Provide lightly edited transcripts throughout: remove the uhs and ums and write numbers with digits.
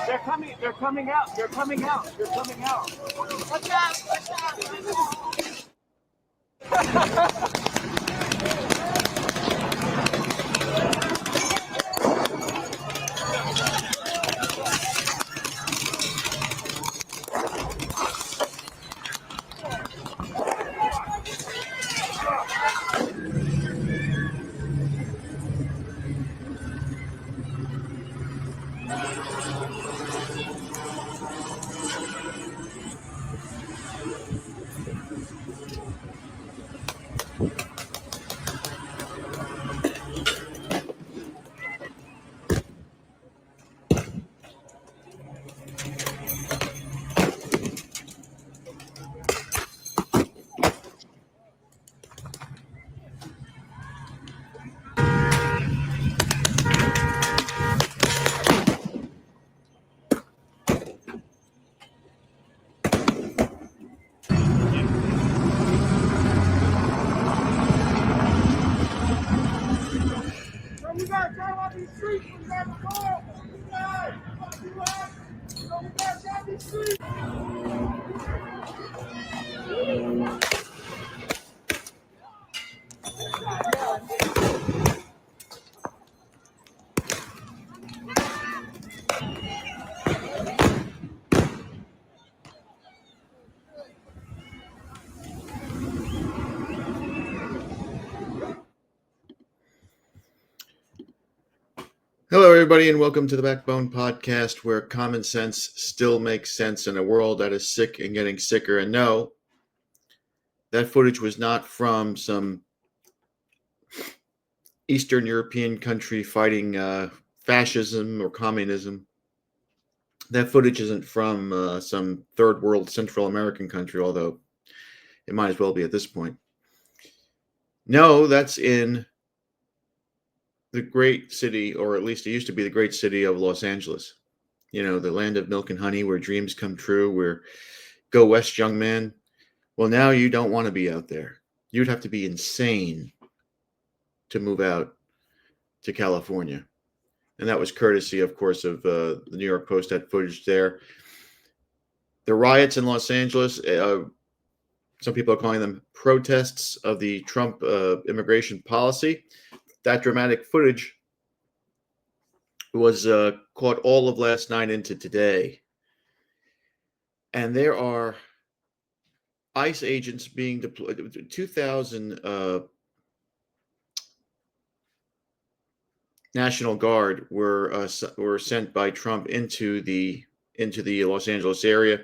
They're coming out. They're coming out. They're coming out. Watch out! Watch out! You gotta drive on these streets. You gotta go. You gotta drive these streets. Hello, everybody, and welcome to the Backbone Podcast, where common sense still makes sense in a world that is sick and getting sicker. And no, that footage was not from some Eastern European country fighting fascism or communism. That footage isn't from some third world Central American country, although it might as well be at this point. No, that's in the great city, or at least it used to be the great city of Los Angeles. You know, the land of milk and honey, where dreams come true, where go west, young man. Well, now you don't want to be out there. You'd have to be insane to move out to California. And that was courtesy, of course, of the New York Post had footage there. The riots in Los Angeles, some people are calling them protests of the Trump immigration policy. That dramatic footage was caught all of last night into today. And there are ICE agents being deployed. 2,000 National Guard were sent by Trump into the Los Angeles area.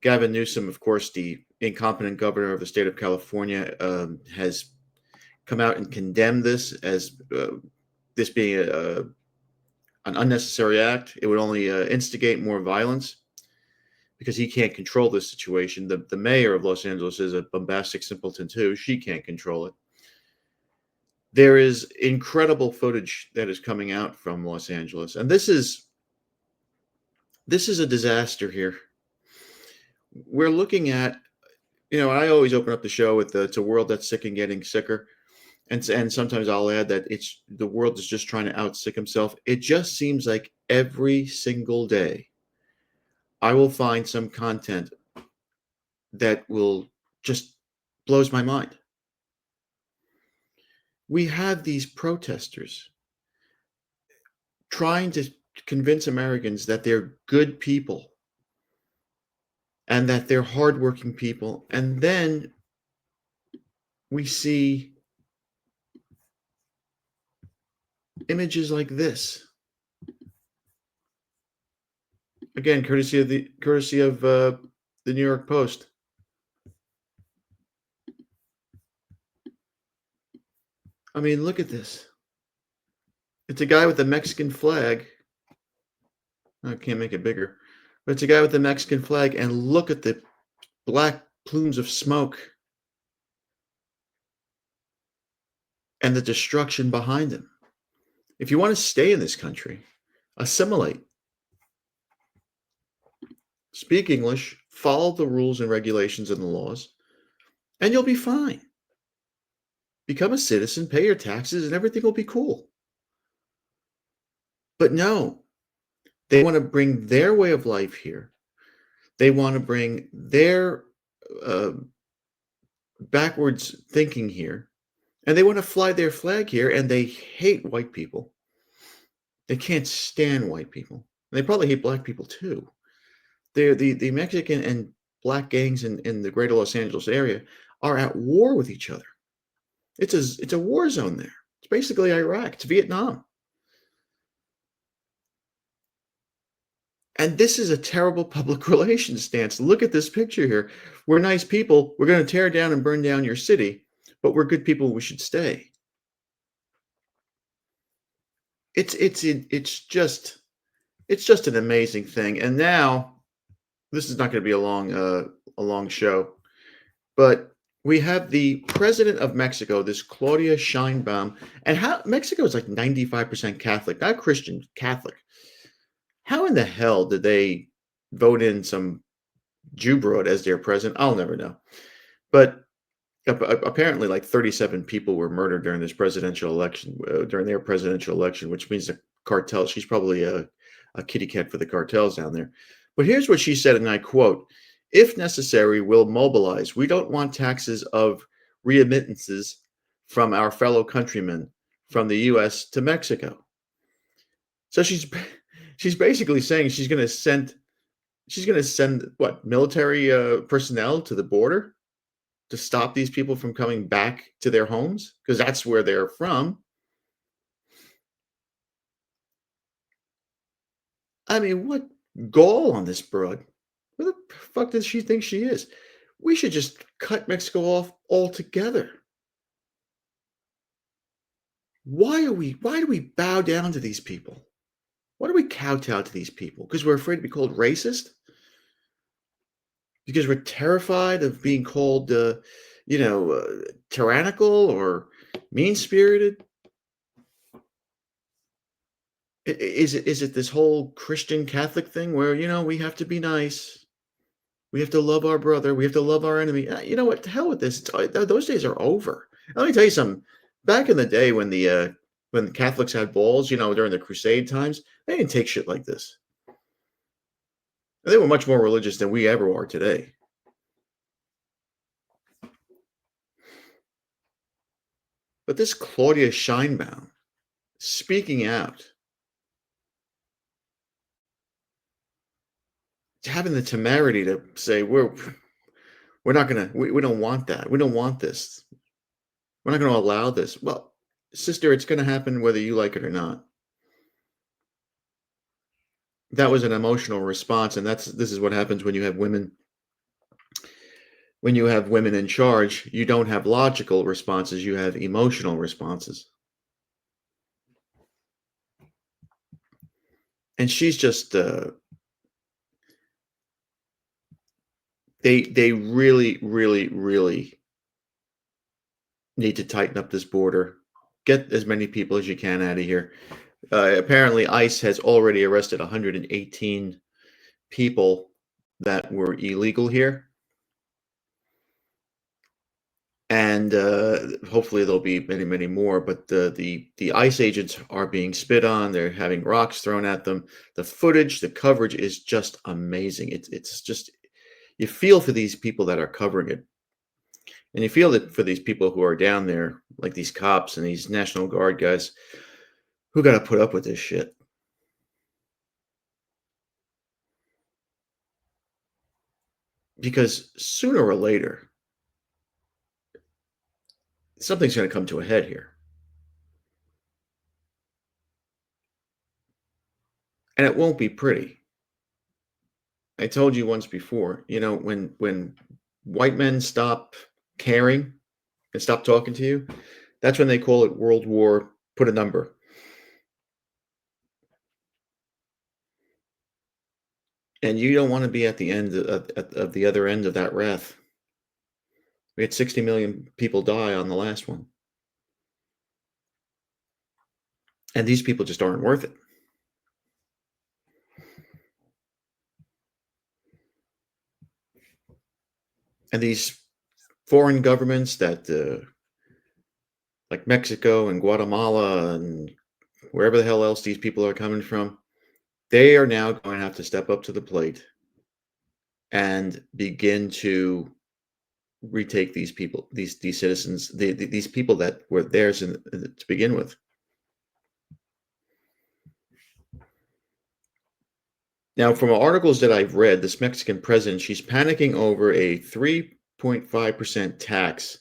Gavin Newsom, of course, the incompetent governor of the state of California, has come out and condemned this as this being an unnecessary act. It would only instigate more violence because he can't control this situation. The mayor of Los Angeles is a bombastic simpleton too. She can't control it. There is incredible footage that is coming out from Los Angeles, and this is a disaster here. We're looking at, I always open up the show with it's a world that's sick and getting sicker. And sometimes I'll add that the world is just trying to out-sick himself. It just seems like every single day I will find some content that will just blows my mind. We have these protesters trying to convince Americans that they're good people and that they're hardworking people. And then we see images like this. Again, courtesy of the New York Post. I mean, look at this. It's a guy with a Mexican flag. I can't make it bigger. But it's a guy with the Mexican flag, and look at the black plumes of smoke and the destruction behind him. If you want to stay in this country, assimilate. Speak English, follow the rules and regulations and the laws, and you'll be fine. Become a citizen, pay your taxes, and everything will be cool. But no, They want to bring their way of life here. They want to bring their uh, backwards thinking here, and they want to fly their flag here, and they hate white people. They can't stand white people. They probably hate black people too. The Mexican and black gangs in the greater Los Angeles area are at war with each other. It's a war zone there. It's basically Iraq. It's Vietnam. And this is a terrible public relations stance. Look at this picture here. We're nice people. We're going to tear down and burn down your city, but we're good people. We should stay. It's just an amazing thing. And now this is not going to be a long show, but we have the president of Mexico, this Claudia Sheinbaum, and how Mexico is like 95% Catholic, not Christian, Catholic. How in the hell did they vote in some Jew broad as their president? I'll never know. But apparently, like 37 people were murdered during this presidential election, during their presidential election, which means the cartel. She's probably a kitty cat for the cartels down there. But here's what she said, and I quote: "If necessary, we'll mobilize. We don't want taxes of remittances from our fellow countrymen from the U.S. to Mexico." So she's basically saying she's going to send what military personnel to the border to stop these people from coming back to their homes because that's where they're from. I mean, what gall on this broad? Where the fuck does she think she is? We should just cut Mexico off altogether. Why do we bow down to these people? Why do we kowtow to these people? Because we're afraid to be called racist? Because we're terrified of being called tyrannical or mean-spirited? Is it this whole Christian Catholic thing where we have to be nice, we have to love our brother, we have to love our enemy? You know what? To hell with this. Those days are over. Let me tell you something. Back in the day when the Catholics had balls, during the Crusade times, they didn't take shit like this. They were much more religious than we ever are today. But this Claudia Scheinbaum speaking out, having the temerity to say we're not gonna we don't want that. We don't want this. We're not gonna allow this. Well, sister, it's gonna happen whether you like it or not. That was an emotional response, and this is what happens when you have women in charge. You don't have logical responses, you have emotional responses. And she's just they really, really, really need to tighten up this border. Get as many people as you can out of here. Apparently, ICE has already arrested 118 people that were illegal here, and hopefully there'll be many, many more. But the ICE agents are being spit on. They're having rocks thrown at them. The footage, the coverage is just amazing. It's just you feel for these people that are covering it. And you feel that for these people who are down there, like these cops and these National Guard guys, who got to put up with this shit. Because sooner or later, something's going to come to a head here. And it won't be pretty. I told you once before, when white men stop caring and stop talking to you, that's when they call it World War, put a number. And you don't want to be at the end of the other end of that wrath. We had 60 million people die on the last one. And these people just aren't worth it. And these foreign governments that, like Mexico and Guatemala and wherever the hell else these people are coming from, They are now going to have to step up to the plate and begin to retake these people, these citizens, these people that were theirs to begin with. Now, from articles that I've read, this Mexican president, she's panicking over a 3.5% tax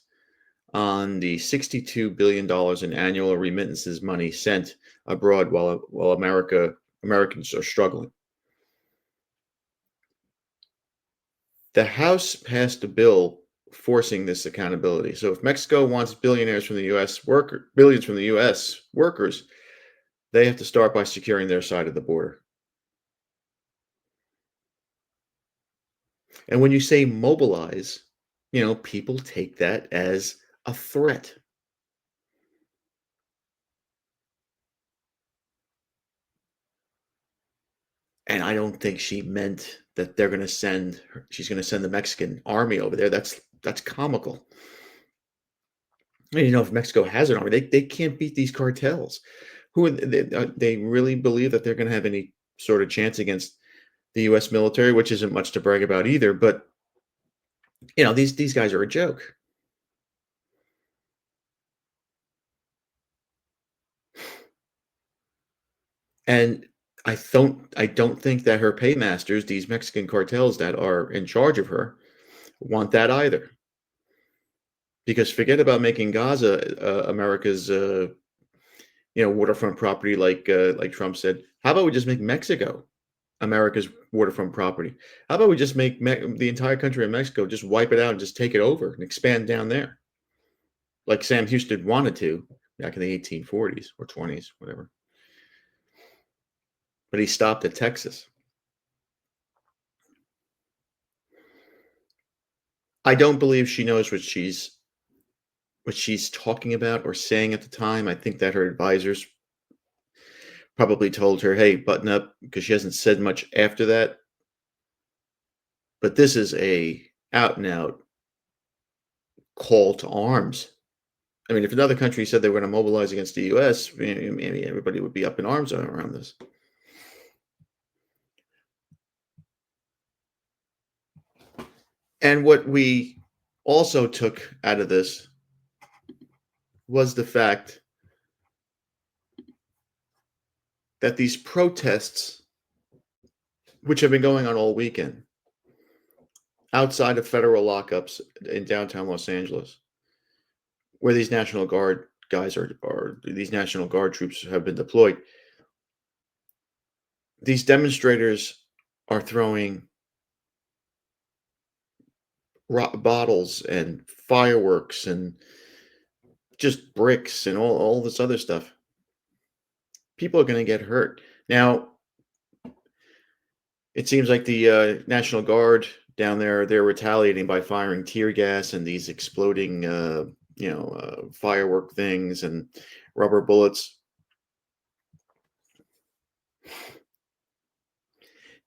on the $62 billion in annual remittances money sent abroad while Americans are struggling. The House passed a bill forcing this accountability. So if Mexico wants billions from the US workers, they have to start by securing their side of the border. And when you say mobilize, people take that as a threat. And I don't think she meant that she's going to send the Mexican army over there. That's comical. And if Mexico has an army, they can't beat these cartels. Who they really believe that they're going to have any sort of chance against the U.S. military, which isn't much to brag about either. But these guys are a joke. And I don't think that her paymasters, these Mexican cartels that are in charge of her, want that either. Because forget about making Gaza America's waterfront property, like Trump said. How about we just make Mexico America's waterfront property? How about we just make the entire country of Mexico, just wipe it out and just take it over and expand down there, like Sam Houston wanted to back in the 1840s or 20s, whatever. But he stopped at Texas. I don't believe she knows what she's talking about or saying at the time. I think that her advisors probably told her, "Hey, button up," because she hasn't said much after that. But this is a out and out call to arms. I mean, if another country said they were going to mobilize against the U.S., maybe everybody would be up in arms around this. And what we also took out of this was the fact that these protests, which have been going on all weekend, outside of federal lockups in downtown Los Angeles, where these National Guard guys are these National Guard troops have been deployed, these demonstrators are throwing bottles and fireworks and just bricks and all this other stuff. People are going to get hurt. Now, it seems like the National Guard down there, they're retaliating by firing tear gas and these exploding, firework things and rubber bullets.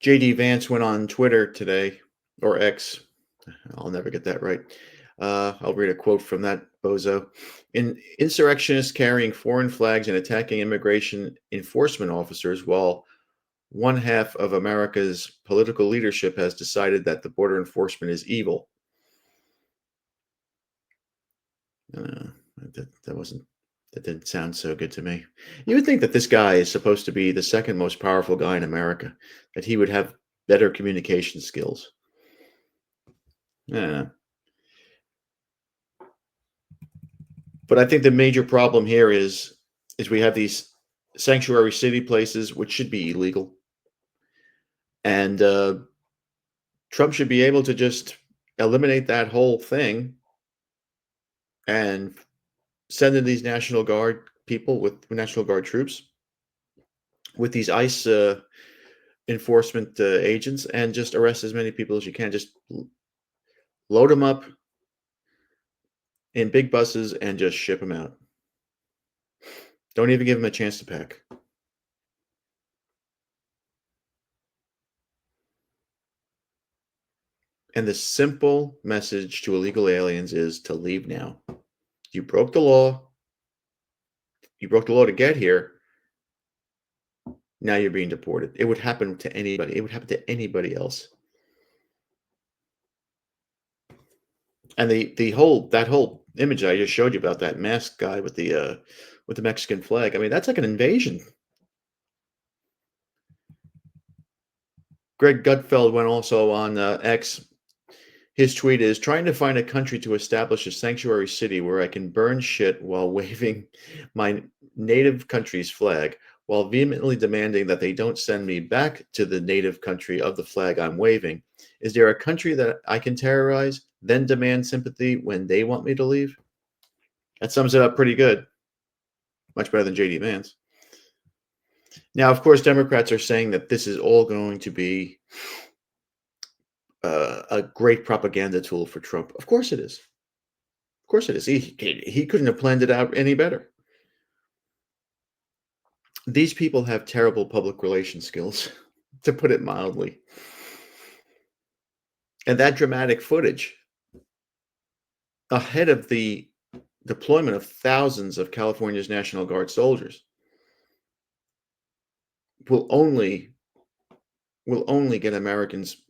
JD Vance went on Twitter today, or X. I'll never get that right. I'll read a quote from that bozo. Insurrectionists carrying foreign flags and attacking immigration enforcement officers while one half of America's political leadership has decided that the border enforcement is evil. Uh, that didn't sound so good to me. You would think that this guy is supposed to be the second most powerful guy in America, that he would have better communication skills. Yeah. But I think the major problem here is we have these sanctuary city places which should be illegal, and Trump should be able to just eliminate that whole thing and send in these National Guard people with National Guard troops with these ICE enforcement agents and just arrest as many people as you can. Just load them up in big buses and just ship them out. Don't even give them a chance to pack. And the simple message to illegal aliens is to leave now. You broke the law. You broke the law to get here. Now you're being deported. It would happen to anybody. It would happen to anybody else. And the whole image I just showed you about that masked guy with the Mexican flag. I mean, that's like an invasion. Greg Gutfeld went also on X. His tweet is trying to find a country to establish a sanctuary city where I can burn shit while waving my native country's flag, while vehemently demanding that they don't send me back to the native country of the flag I'm waving. Is there a country that I can terrorize, then demand sympathy when they want me to leave? That sums it up pretty good. Much better than JD Vance. Now, of course, Democrats are saying that this is all going to be a great propaganda tool for Trump. Of course it is. Of course it is. He couldn't have planned it out any better. These people have terrible public relations skills, to put it mildly. And that dramatic footage ahead of the deployment of thousands of California's National Guard soldiers will only get Americans,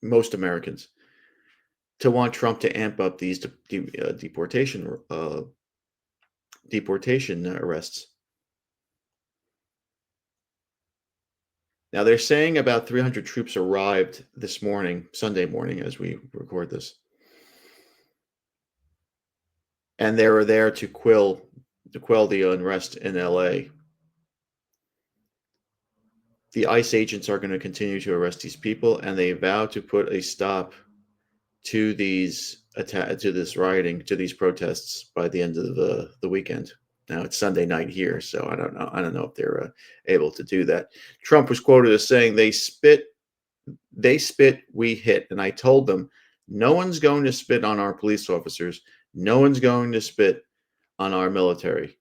most Americans, to want Trump to amp up these deportation arrests. Now they're saying about 300 troops arrived this morning, Sunday morning, as we record this, and they were there to quell the unrest in LA. The ICE agents are going to continue to arrest these people, and they vow to put a stop to these to this rioting, to these protests by the end of the weekend. Now it's Sunday night here, so I don't know if they're able to do that. Trump was quoted as saying, "They spit, we hit," and I told them, "No one's going to spit on our police officers. No one's going to spit on our military."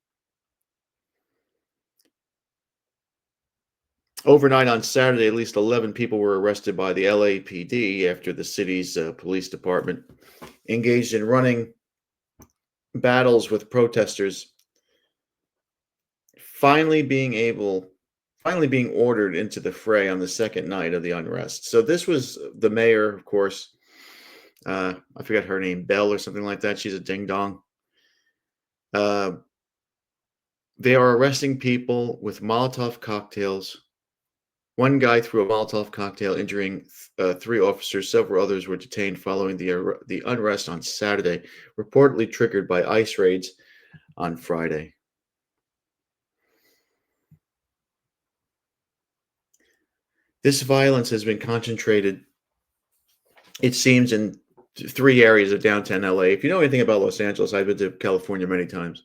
Overnight on Saturday, at least 11 people were arrested by the LAPD after the city's police department engaged in running battles with protesters, finally being ordered into the fray on the second night of the unrest. So this was the mayor, of course. I forget her name, Bell or something like that. She's a ding dong. They are arresting people with Molotov cocktails. One guy threw a Molotov cocktail, injuring 3 officers. Several others were detained following the unrest on Saturday, reportedly triggered by ICE raids on Friday. This violence has been concentrated, it seems, in 3 areas of downtown LA. If you know anything about Los Angeles, I've been to California many times.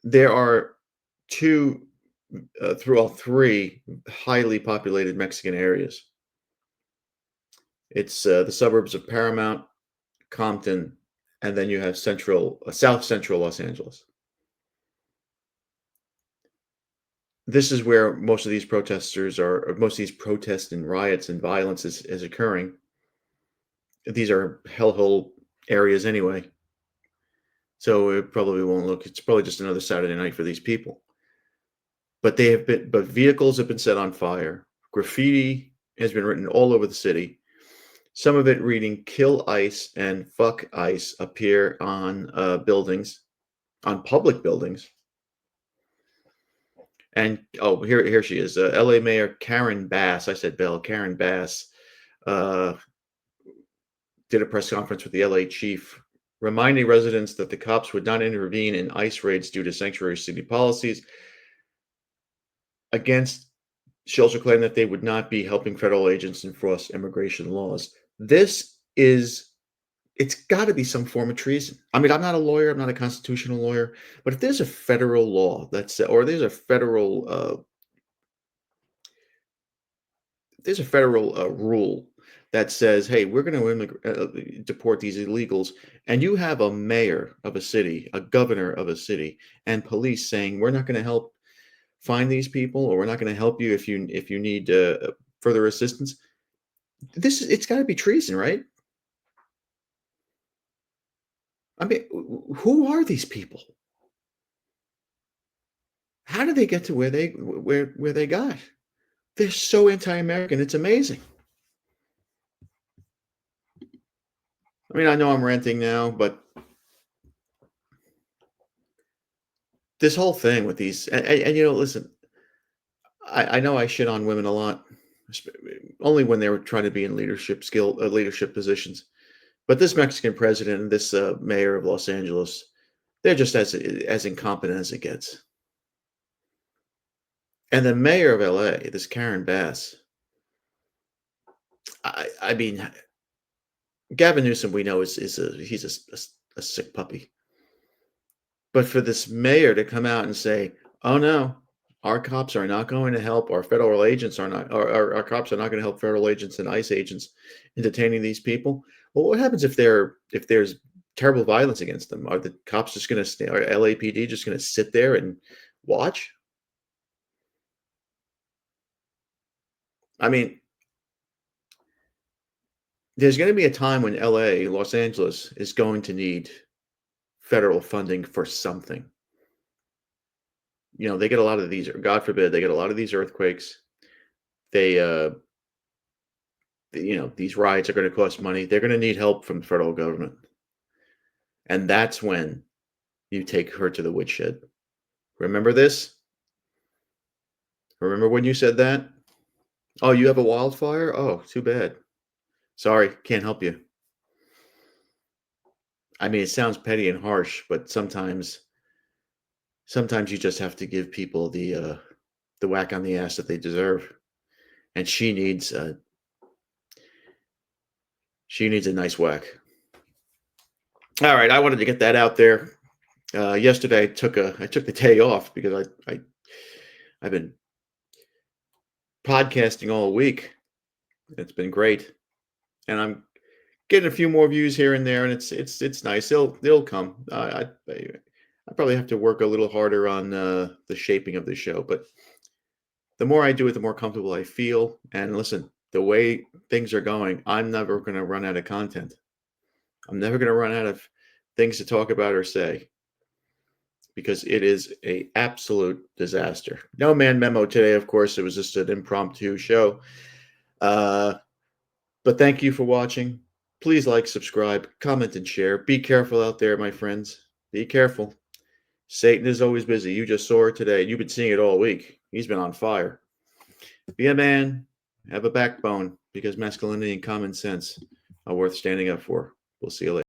There are 2 throughout 3 highly populated Mexican areas. It's the suburbs of Paramount, Compton, and then you have South Central Los Angeles. This is where most of these protests and riots and violence is occurring. These are hellhole areas anyway, so it probably won't look. It's probably just another Saturday night for these people. But vehicles have been set on fire. Graffiti has been written all over the city. Some of it reading "Kill ICE" and "Fuck ICE" appear on buildings, on public buildings. And here she is, LA Mayor Karen Bass. I said Bell. Karen Bass did a press conference with the LA chief, reminding residents that the cops would not intervene in ICE raids due to sanctuary city policies. She also claimed that they would not be helping federal agents enforce immigration laws. It's got to be some form of treason. I mean, I'm not a lawyer, I'm not a constitutional lawyer, but if there's a federal law or there's a federal rule that says, "Hey, we're going to deport these illegals," and you have a mayor of a city, a governor of a city, and police saying, "We're not going to help find these people, or we're not going to help you if you need further assistance," it's got to be treason, right? I mean, who are these people? How did they get to where they got? They're so anti-American. It's amazing. I mean, I know I'm ranting now, but this whole thing with these, and listen, I know I shit on women a lot, only when they were trying to be in leadership positions. But this Mexican president and this mayor of Los Angeles, they're just as incompetent as it gets. And the mayor of LA, this Karen Bass, I mean, Gavin Newsom, we know he's a sick puppy. But for this mayor to come out and say, "Oh no, our cops are not going to help. Our federal agents are not. Our cops are not going to help federal agents and ICE agents in detaining these people." Well, what happens if there's terrible violence against them? Are the cops just going to stay? Are LAPD just going to sit there and watch? I mean, there's going to be a time when Los Angeles, is going to need federal funding for something. They get a lot of these, or God forbid, they get a lot of these earthquakes. They, these riots are going to cost money. They're going to need help from the federal government. And that's when you take her to the woodshed. Remember this? Remember when you said that? Oh, you have a wildfire? Oh, too bad. Sorry, can't help you. I mean, it sounds petty and harsh, but sometimes you just have to give people the whack on the ass that they deserve. And she needs a nice whack. All right, I wanted to get that out there. Yesterday, I took the day off because I've been podcasting all week. It's been great, and I'm getting a few more views here and there, and it's nice. They'll come. I probably have to work a little harder on the shaping of the show, but the more I do it, the more comfortable I feel. And listen, the way things are going, I'm never going to run out of content. I'm never going to run out of things to talk about or say, because it is a absolute disaster. No man memo today, of course. It was just an impromptu show. But thank you for watching. Please like, subscribe, comment, and share. Be careful out there, my friends. Be careful. Satan is always busy. You just saw it today. You've been seeing it all week. He's been on fire. Be a man. Have a backbone, because masculinity and common sense are worth standing up for. We'll see you later.